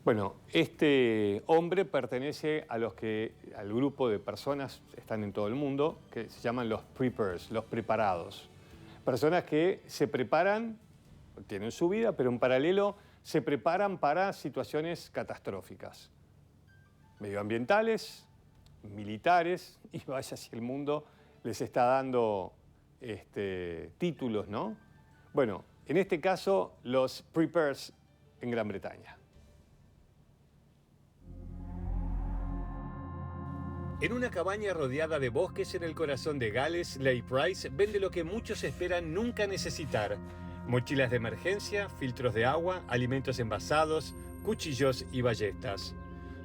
Bueno, este hombre pertenece al grupo de personas, están en todo el mundo, que se llaman los preppers, los preparados. Personas que se preparan, tienen su vida, pero en paralelo se preparan para situaciones catastróficas, medioambientales, militares, y vaya si el mundo les está dando títulos, ¿no? Bueno, en este caso, los preppers en Gran Bretaña. En una cabaña rodeada de bosques en el corazón de Gales, Leigh Price vende lo que muchos esperan nunca necesitar: mochilas de emergencia, filtros de agua, alimentos envasados, cuchillos y ballestas.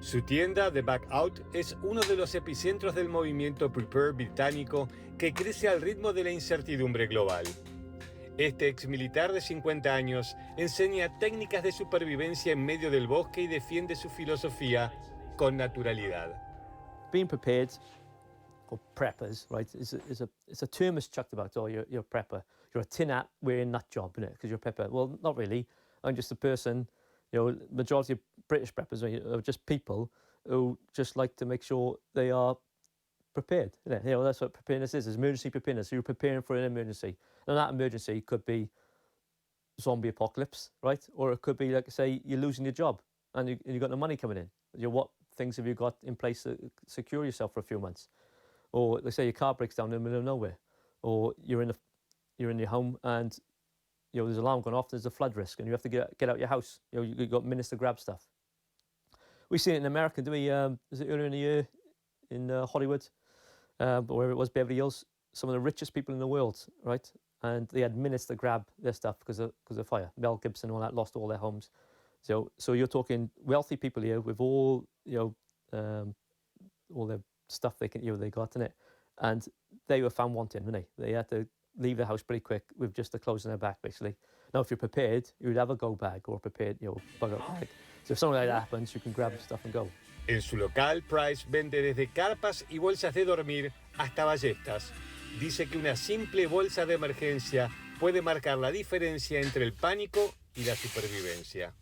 Su tienda, The Back Out, es uno de los epicentros del movimiento Prepare británico que crece al ritmo de la incertidumbre global. Este exmilitar de 50 años enseña técnicas de supervivencia en medio del bosque y defiende su filosofía con naturalidad. Being prepared, or preppers, right, it's a term that's chucked about. Oh, you're a prepper. You're a tin hat wearing that job, innit? Because you're a prepper. Well, not really. I'm just a person. Majority of British preppers are just people who just like to make sure they are prepared. That's what preparedness is emergency preparedness. So you're preparing for an emergency. And that emergency could be zombie apocalypse, right? Or it could be, like, say, you're losing your job and you've got no money coming in. What things have you got in place to secure yourself for a few months? Or let's say your car breaks down in the middle of nowhere, or you're in your home and there's an alarm going off. There's a flood risk, and you have to get out your house. You've got minutes to grab stuff. We see it in America, do we? Was it earlier in the year in Hollywood, or wherever it was, Beverly Hills? Some of the richest people in the world, right? And they had minutes to grab their stuff because of fire. Mel Gibson and all that lost all their homes. So you're talking wealthy people here with all their stuff they got in it, and they were found wanting, weren't they? They had to leave the house pretty quick with just the clothes in their back, basically. Now, if you're prepared, you would have a go bag or a prepared, bug out bag. So if something like that happens, you can grab stuff and go. En su local, Price vende desde carpas y bolsas de dormir hasta ballestas. Dice que una simple bolsa de emergencia puede marcar la diferencia entre el pánico y la supervivencia.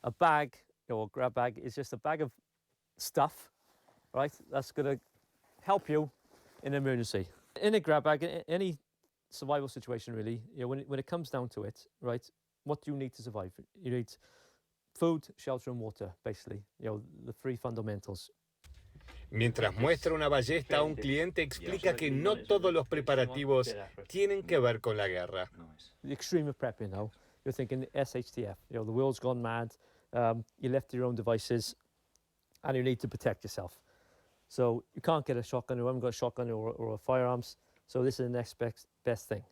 A bag, or grab bag, is just a bag of stuff, right? That's going to help you in an emergency. In a grab bag, any survival situation, really, when it comes down to it, right? What do you need to survive? You need food, shelter, and water, basically. The three fundamentals. Mientras muestra una ballesta a un cliente, explica que no todos los preparativos tienen que ver con la guerra. The extreme of prepping now. You're thinking SHTF. The world's gone mad. You're left to your own devices, and you need to protect yourself. So you can't get a shotgun, you haven't got a shotgun or firearms, so this is the next best thing.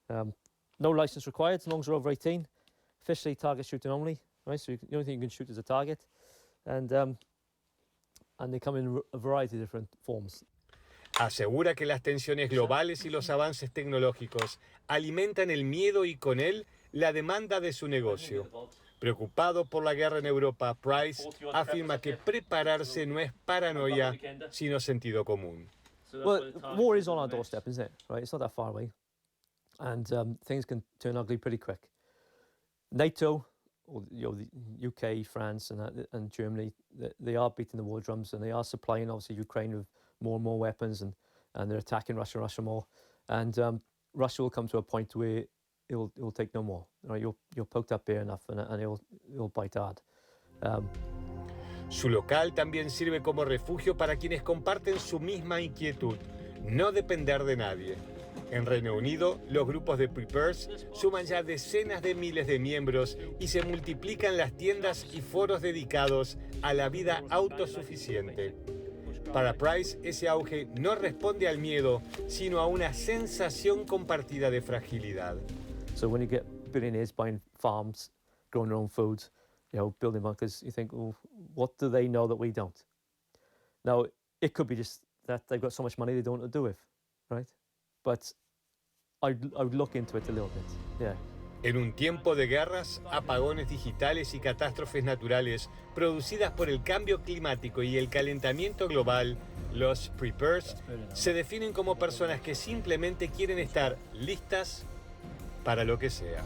No license required as long as you're over 18. Officially target shooting only, right? So the only thing you can shoot is a target. And they come in a variety of different forms. Asegura que las tensiones globales y los avances tecnológicos alimentan el miedo y con él la demanda de su negocio. Preocupado por la guerra en Europa, Price afirma que prepararse no es paranoia, sino sentido común. Well, war is on our doorstep, isn't it? Right, it's not that far away, and things can turn ugly pretty quick. NATO, or the UK, France, and Germany, they are beating the war drums, and they are supplying obviously Ukraine with more and more weapons, and they're attacking Russia more, and Russia will come to a point where it'll take no more. Right? You're poked up bare enough, and it'll bite hard. Su local también sirve como refugio para quienes comparten su misma inquietud: no depender de nadie. En Reino Unido, los grupos de preppers suman ya decenas de miles de miembros y se multiplican las tiendas y foros dedicados a la vida autosuficiente. Para Price, ese auge no responde al miedo, sino a una sensación compartida de fragilidad. So when you get billionaires buying farms, growing their own food, building bunkers, you think, well, what do they know that we don't? Now, it could be just that they've got so much money they don't know what to do with, right? But I would look into it a little bit, yeah. En un tiempo de guerras, apagones digitales y catástrofes naturales producidas por el cambio climático y el calentamiento global, los preppers se definen como personas que simplemente quieren estar listas para lo que sea.